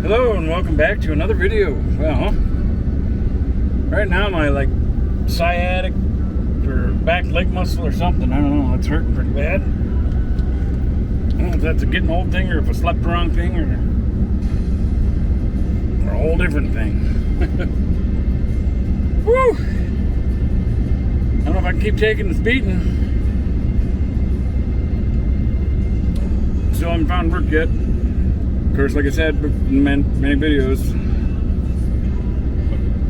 Hello and welcome back to another video. Well, right now my sciatic or back leg muscle or something, I don't know, it's hurting pretty bad. I don't know if that's a getting old thing or if I slept the wrong thing or a whole different thing. Woo! I don't know if I can keep taking this beating. Still haven't found work yet. Of course, like I said in many videos,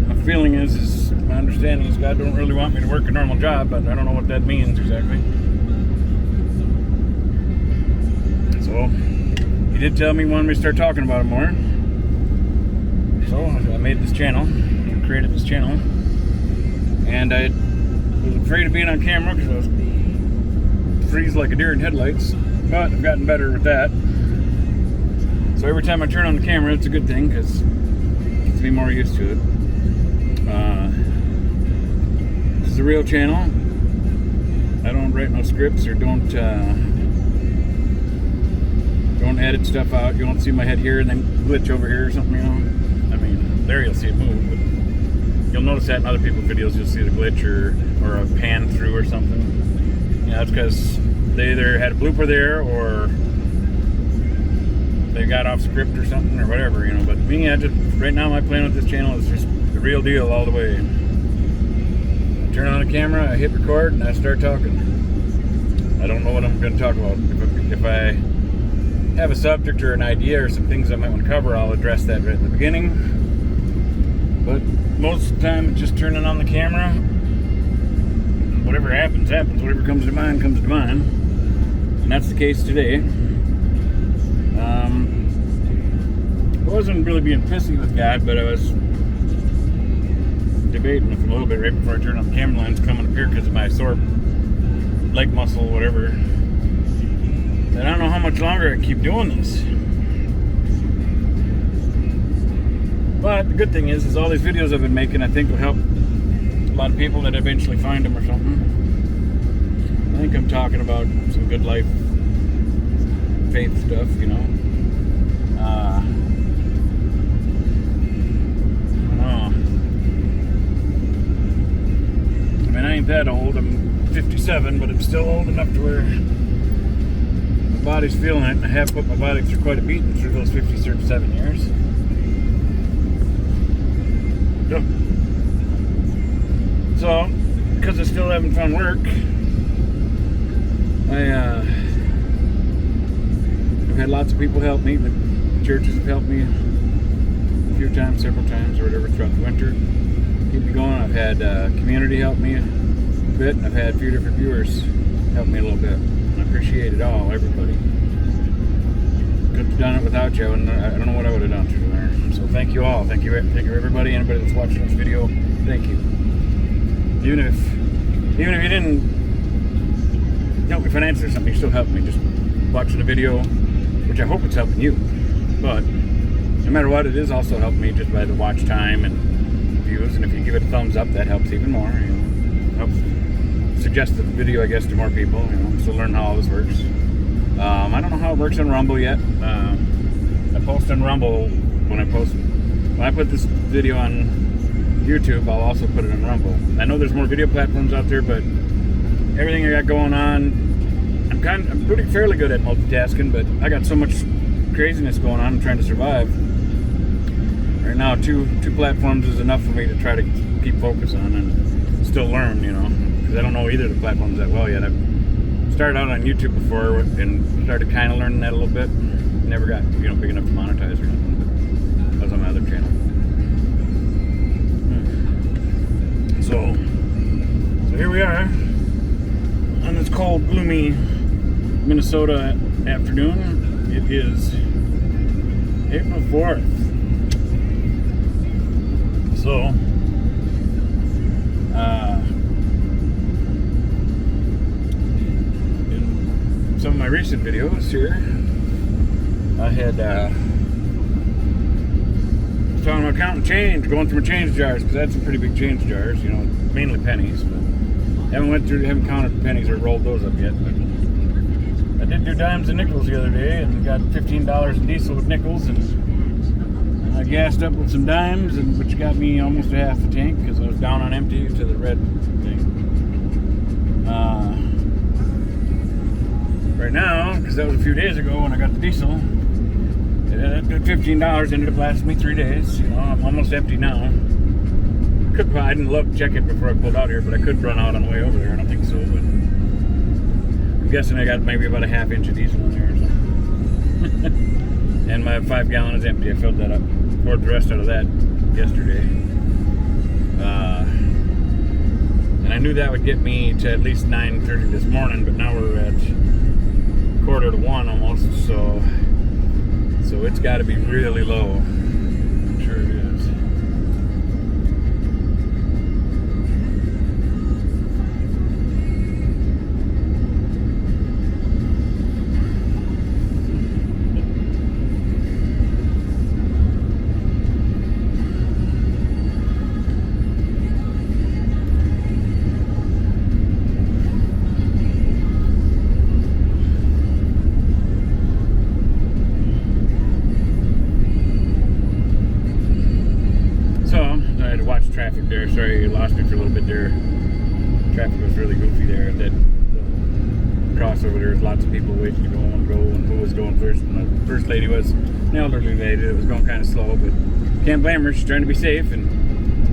my feeling is my understanding is God don't really want me to work a normal job, but I don't know what that means exactly. So, he did tell me he wanted me to start talking about it more. So, I made this channel, and created this channel, and I was afraid of being on camera because I was freeze like a deer in headlights, but I've gotten better with that. So every time I turn on the camera, it's a good thing because it gets me more used to it. This is a real channel. I don't write no scripts or don't edit stuff out. You won't see my head here and then glitch over here or something, you know. I mean, there you'll see it move, but you'll notice that in other people's videos. You'll see the glitch or a pan through or something. Yeah, that's because they either had a blooper there or they got off script or something or whatever, you know. But me, right now my plan with this channel is just the real deal all the way. I turn on the camera, I hit record, and I start talking. I don't know what I'm going to talk about. If I have a subject or an idea or some things I might want to cover, I'll address that right at the beginning. But most of the time, it's just turning on the camera. Whatever happens, happens. Whatever comes to mind, comes to mind. And that's the case today. I wasn't really being pissy with God, but I was debating with him a little bit right before I turned on the camera lens coming up here because of my sore leg muscle, whatever. And I don't know how much longer I can keep doing this. But the good thing is all these videos I've been making, I think will help a lot of people that eventually find them or something. I think I'm talking about some good life, faith stuff, you know. I don't know. I mean, I ain't that old. I'm 57, but I'm still old enough to where my body's feeling it, and I have put my body through quite a beating through those 57 years. Yep. So, because I still haven't found work, I've had lots of people help me. The churches have helped me a few times, several times, or whatever, throughout the winter. Keep me going. I've had community help me a bit, and I've had a few different viewers help me a little bit. And I appreciate it all, everybody. Couldn't have done it without you, and I don't know what I would have done through there. So thank you all. Thank you everybody, anybody that's watching this video. Thank you. Even if you didn't help me financially or something, you still helped me just watching the video, which I hope it's helping you. But no matter what, it is also helping me just by the watch time and views. And if you give it a thumbs up, that helps even more. You know, helps suggest the video, I guess, to more people. You know, so learn how all this works. I don't know how it works on Rumble yet. I post on Rumble when I put this video on YouTube. I'll also put it on Rumble. I know there's more video platforms out there, but everything I got going on, I'm pretty fairly good at multitasking, but I got so much craziness going on. I'm trying to survive. Right now, two platforms is enough for me to try to keep focus on and still learn, you know, because I don't know either of the platforms that well yet. I've started out on YouTube before and started kind of learning that a little bit. Never got, you know, big enough to monetize or anything, but that was on my other channel. So here we are on this cold, gloomy Minnesota afternoon. It is April 4th. So, in some of my recent videos here, I had talking about counting change, going through my change jars, because I had some pretty big change jars, you know, mainly pennies, but haven't counted pennies or rolled those up yet. But I did do dimes and nickels the other day and got $15 in diesel with nickels, and gassed up with some dimes, which got me almost a half a tank because I was down on empty to the red thing. Right now, because that was a few days ago when I got the diesel, that $15 ended up lasting me 3 days. You know, I'm almost empty now. I didn't check it before I pulled out here, but I could run out on the way over there. I don't think so, but I'm guessing I got maybe about a half inch of diesel in there or something. And my 5 gallon is empty. I filled that up. Poured the rest out of that yesterday. And I knew that would get me to at least 9:30 this morning, but now we're at 1:45 almost, so it's got to be really low. I'm sure it is. Traffic there. Sorry, you lost me for a little bit there. Traffic was really goofy there. That crossover, there was lots of people waiting to go and who was going first. And the first lady was an elderly lady that was going kind of slow, but can't blame her. She's trying to be safe, and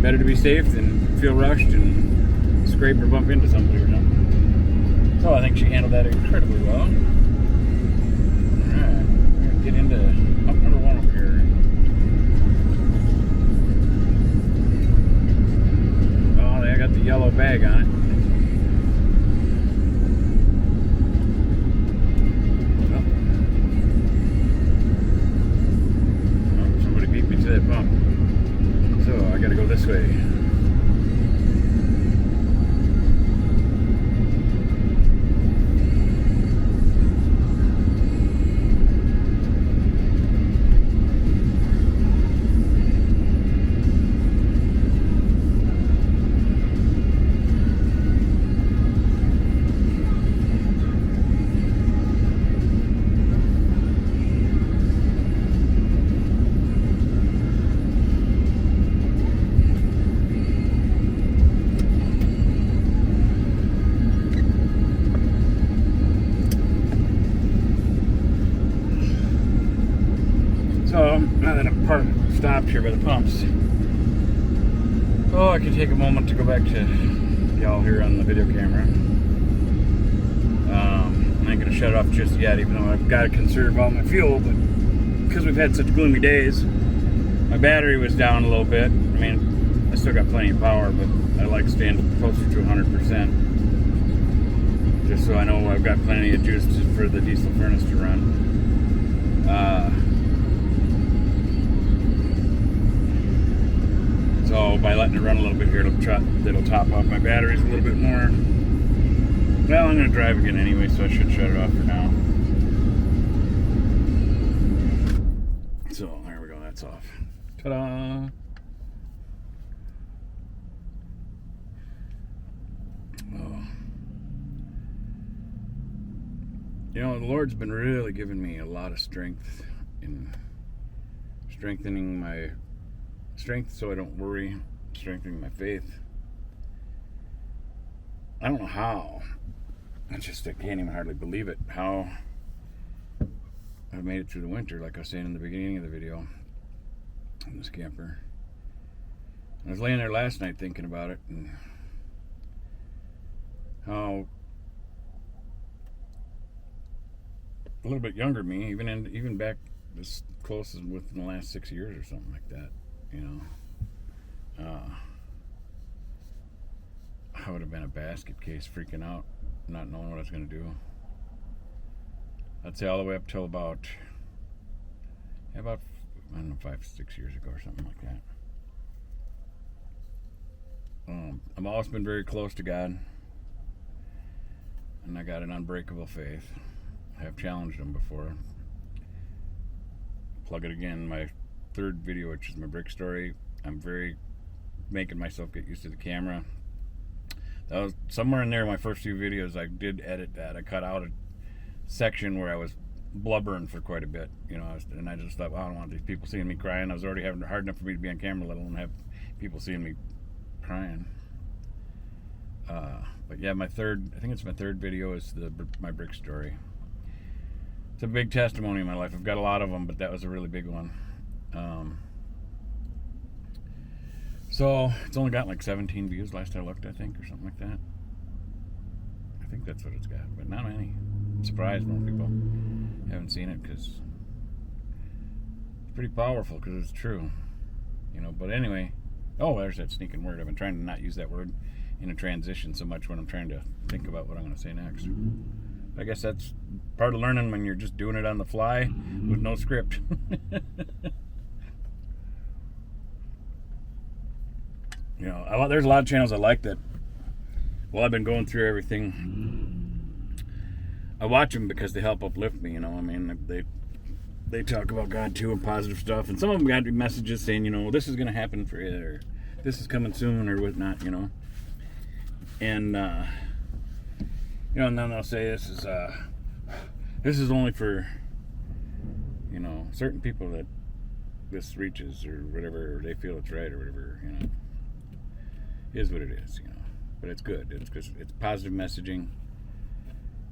better to be safe than feel rushed and scrape or bump into somebody or something. So I think she handled that incredibly well. Alright, we're going to get into pump number 1 over here. I got the yellow bag on it. Oh, somebody beat me to that pump. So I gotta go this way. So, now that I'm stopped here by the pumps, I can take a moment to go back to y'all here on the video camera. I ain't going to shut it off just yet, even though I've got to conserve all my fuel, but because we've had such gloomy days, my battery was down a little bit. I mean, I still got plenty of power, but I like staying closer to 100%, just so I know I've got plenty of juice for the diesel furnace to run. So by letting it run a little bit here, it'll top off my batteries a little bit more. Well, I'm going to drive again anyway, so I should shut it off for now. So there we go, that's off. Ta-da! Oh. You know, the Lord's been really giving me a lot of strength in strengthening my strength so I don't worry, strengthening my faith. I don't know how. I can't even hardly believe it. How I've made it through the winter, like I was saying in the beginning of the video, in this camper. I was laying there last night thinking about it, and how a little bit younger me, even back as close as within the last 6 years or something like that, you know, I would have been a basket case freaking out, not knowing what I was going to do. I'd say all the way up till about I don't know, 5-6 years ago or something like that. I've always been very close to God, and I got an unbreakable faith. I have challenged him before. Plug it again, my third video, which is my brick story. I'm very making myself get used to the camera. That was somewhere in there, my first few videos, I did edit that. I cut out a section where I was blubbering for quite a bit, you know. And I just thought, well, I don't want these people seeing me crying. I was already having it hard enough for me to be on camera, let alone have people seeing me crying. But yeah, I think it's my third video is my brick story. It's a big testimony in my life. I've got a lot of them, but that was a really big one. So it's only got like 17 views last I looked, I think, or something like that. I think that's what it's got, but not many. I'm surprised more people haven't seen it because it's pretty powerful because it's true, you know. But anyway, oh, there's that sneaking word. I've been trying to not use that word in a transition so much when I'm trying to think about what I'm going to say next. I guess that's part of learning when you're just doing it on the fly with no script. You know, there's a lot of channels I like that. Well, I've been going through everything. I watch them because they help uplift me. You know, I mean, they talk about God too and positive stuff, and some of them got messages saying, you know, this is going to happen for you, or this is coming soon, or whatnot. You know, and you know, and then they'll say this is only for, you know, certain people that this reaches or whatever, or they feel it's right or whatever. You know. Is what it is, you know, but it's good. It's positive messaging,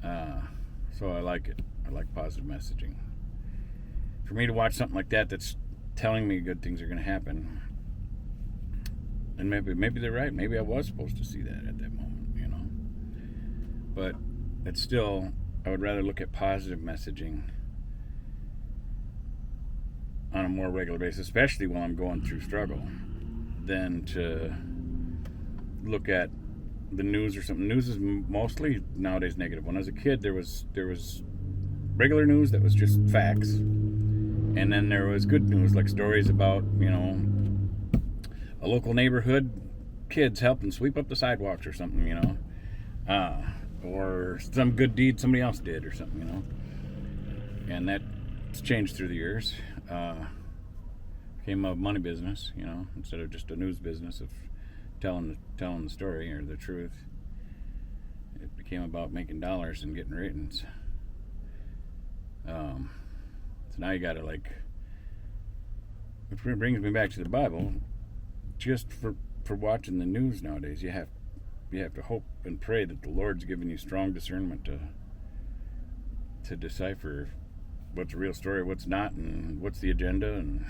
so I like it. I like positive messaging. For me to watch something like that that's telling me good things are going to happen, and maybe they're right. Maybe I was supposed to see that at that moment, you know. But it's still, I would rather look at positive messaging on a more regular basis, especially while I'm going through struggle, than to look at the news or something. News is mostly nowadays negative. When I was a kid, there was regular news that was just facts, and then there was good news, like stories about, you know, a local neighborhood kids helping sweep up the sidewalks or something, you know, or some good deed somebody else did or something, you know. And that's changed through the years. Became a money business, you know, instead of just a news business of telling the story or the truth. It became about making dollars and getting ratings. So now you gotta, like, which brings me back to the Bible. Just for watching the news nowadays, you have to hope and pray that the Lord's given you strong discernment to decipher what's a real story, what's not, and what's the agenda, and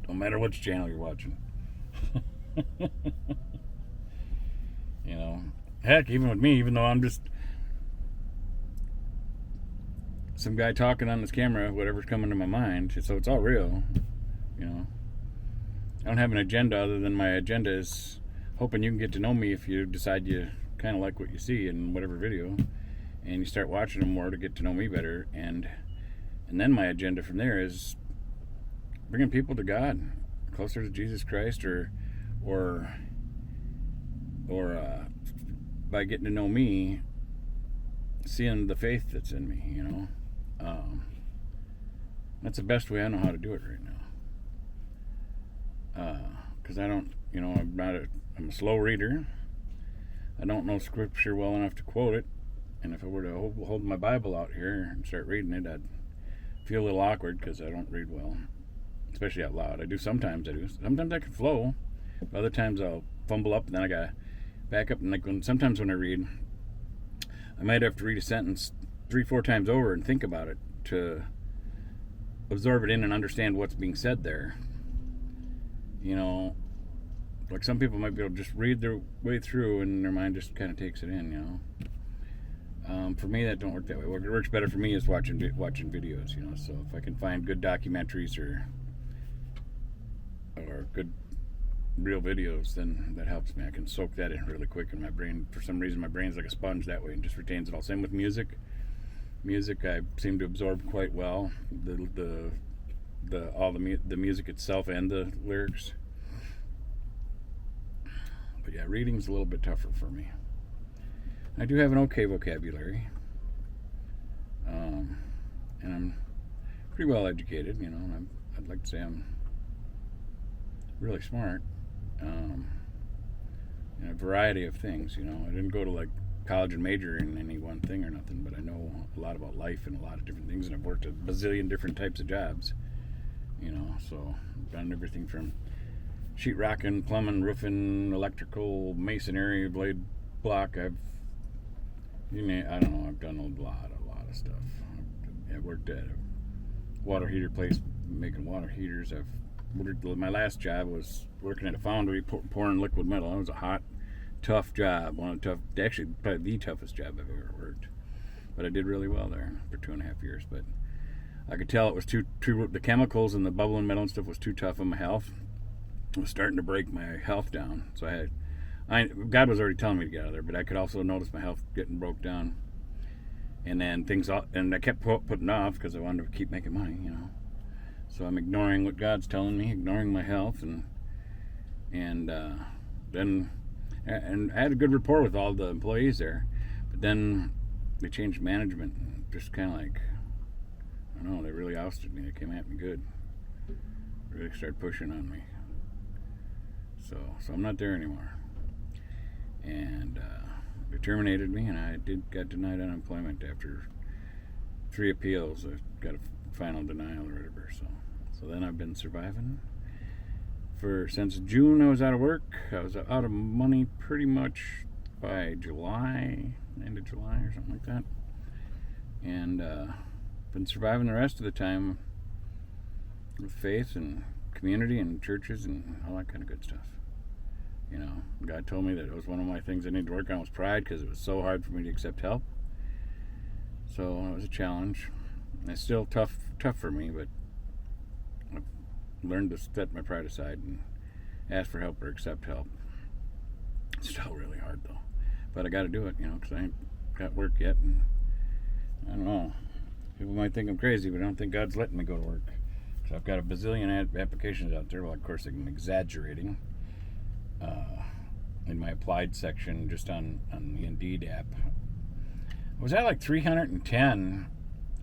don't matter which channel you're watching. You know, heck, even with me, even though I'm just some guy talking on this camera, whatever's coming to my mind, so it's all real, you know. I don't have an agenda other than my agenda is hoping you can get to know me if you decide you kind of like what you see in whatever video, and you start watching them more to get to know me better, and then my agenda from there is bringing people to God, closer to Jesus Christ, or by getting to know me, seeing the faith that's in me, you know. That's the best way I know how to do it right now. Because I don't, you know, I'm a slow reader. I don't know scripture well enough to quote it, and if I were to hold my Bible out here and start reading it, I'd feel a little awkward because I don't read well, especially out loud. I do sometimes. Sometimes I can flow, but other times I'll fumble up, and then I gotta back up. And like sometimes when I read, I might have to read a sentence 3-4 times over and think about it to absorb it in and understand what's being said there. You know, like some people might be able to just read their way through and their mind just kind of takes it in, you know. For me, that don't work that way. What works better for me is watching videos, you know. So if I can find good documentaries or good real videos, then that helps me. I can soak that in really quick in my brain. For some reason, my brain's like a sponge that way and just retains it all. Same with music. Music, I seem to absorb quite well. The music itself and the lyrics. But yeah, reading's a little bit tougher for me. I do have an okay vocabulary, and I'm pretty well educated, you know. And I'd like to say I'm really smart in a variety of things, you know. I didn't go to like college and major in any one thing or nothing, but I know a lot about life and a lot of different things, and I've worked a bazillion different types of jobs, so I've done everything from sheetrocking, plumbing, roofing, electrical, masonry, blade block. I've done a lot of stuff. I worked at a water heater place making water heaters. My last job was working at a foundry pouring liquid metal. It was a hot, tough job. Actually, probably the toughest job I've ever worked. But I did really well there for 2.5 years. But I could tell it was too the chemicals and the bubbling metal and stuff was too tough on my health. It was starting to break my health down. So God was already telling me to get out of there, but I could also notice my health getting broke down. And then and I kept putting off because I wanted to keep making money, So I'm ignoring what God's telling me, ignoring my health, and then I had a good rapport with all the employees there, but then they changed management, and just kind of like, I don't know, they really ousted me. They came at me good, really started pushing on me. So I'm not there anymore, and they terminated me, and I got denied unemployment after 3 appeals. I got a final denial or whatever. So then I've been surviving since June. I was out of work. I was out of money pretty much by July, end of July or something like that, and been surviving the rest of the time with faith and community and churches and all that kind of good stuff. God told me that it was one of my things I needed to work on was pride, because it was so hard for me to accept help. So it was a challenge. It's still tough for me, but I've learned to set my pride aside and ask for help or accept help. It's still really hard though, but I got to do it, because I ain't got work yet, and I don't know. People might think I'm crazy, but I don't think God's letting me go to work. So I've got a bazillion applications out there. Well, of course, I'm exaggerating. In my applied section, just on the Indeed app, I was at like 310.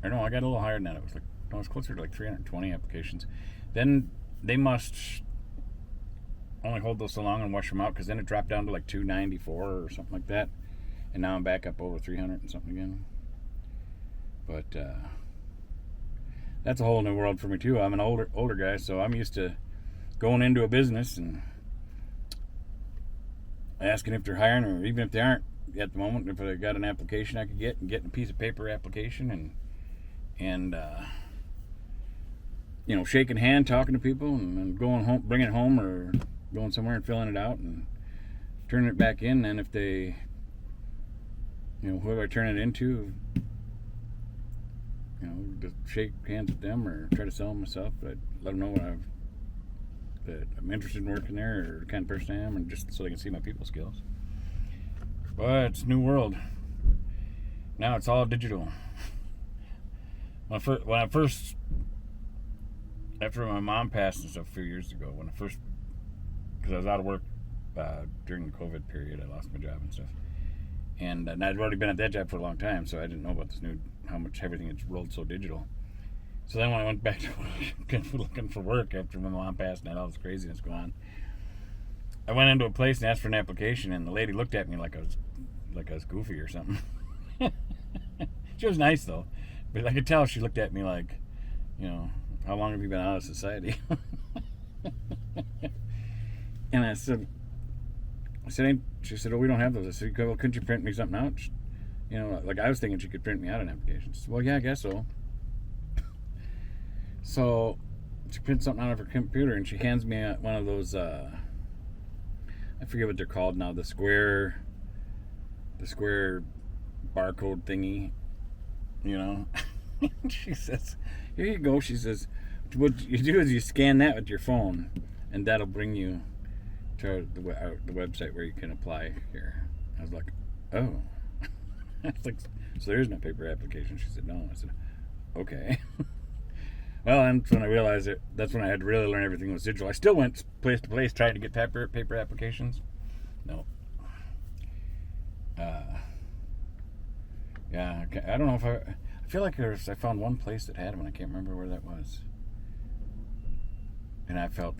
Or no, I got a little higher than that. I was closer to like 320 applications. Then they must only hold those so long and wash them out, because then it dropped down to like 294 or something like that, and now I'm back up over 300 and something again. But that's a whole new world for me too. I'm an older guy, so I'm used to going into a business and asking if they're hiring, or even if they aren't at the moment, if I got an application I could get, and getting a piece of paper application and shaking hand, talking to people, and going home, bringing it home, or going somewhere and filling it out and turning it back in. And if they, whoever I turn it into, just shake hands with them or try to sell them myself, but let them know that I'm interested in working there, or the kind of person I am, and just so they can see my people skills. But it's a new world. Now it's all digital. When I first, after my mom passed and stuff a few years ago, because I was out of work during the COVID period, I lost my job and stuff. And I'd already been at that job for a long time, so I didn't know about how much everything had rolled so digital. So then when I went back to looking for work after my mom passed and had all this craziness going on, I went into a place and asked for an application, and the lady looked at me like I was goofy or something. She was nice though, but I could tell she looked at me like, how long have you been out of society? And I said, she said, oh, we don't have those. I said, well, couldn't you print me something out? Like I was thinking she could print me out an application. She said, well, yeah, I guess so. So she prints something out of her computer, and she hands me one of those, I forget what they're called now, the square barcode thingy, She says, here you go. She says, what you do is you scan that with your phone, and that'll bring you to the website where you can apply here. I was like, oh. I was like, so there is no paper application? She said, no. I said, okay. Well, and when I realized it, that's when I had to really learn everything was digital. I still went place to place trying to get paper applications. No. Yeah, I don't know if I feel like I found one place that had them, and I can't remember where that was. And I felt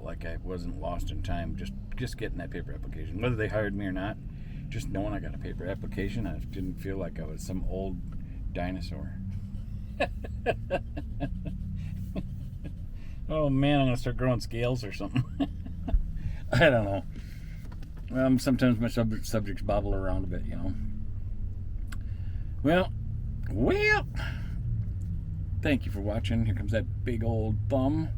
like I wasn't lost in time just getting that paper application. Whether they hired me or not, Just knowing I got a paper application, I didn't feel like I was some old dinosaur. Oh man, I'm gonna start growing scales or something. I don't know. Sometimes my subjects bobble around a bit, you know. Well, thank you for watching. Here comes that big old thumb.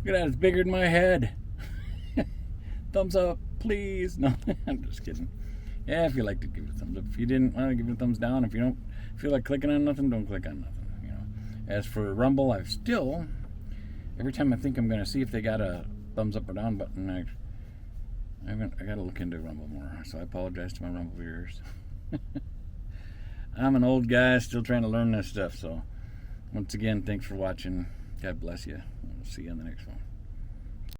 Look at that, it's bigger than my head. Thumbs up, please. No, I'm just kidding. Yeah, if you liked it, give it a thumbs up. If you didn't, well, give it a thumbs down. If you don't feel like clicking on nothing, don't click on nothing. You know. As for Rumble, I've still, every time I think I'm going to see if they got a thumbs up or down button, I got to look into Rumble more. So I apologize to my Rumble viewers. I'm an old guy still trying to learn this stuff. So once again, thanks for watching. God bless you. We'll see you on the next one.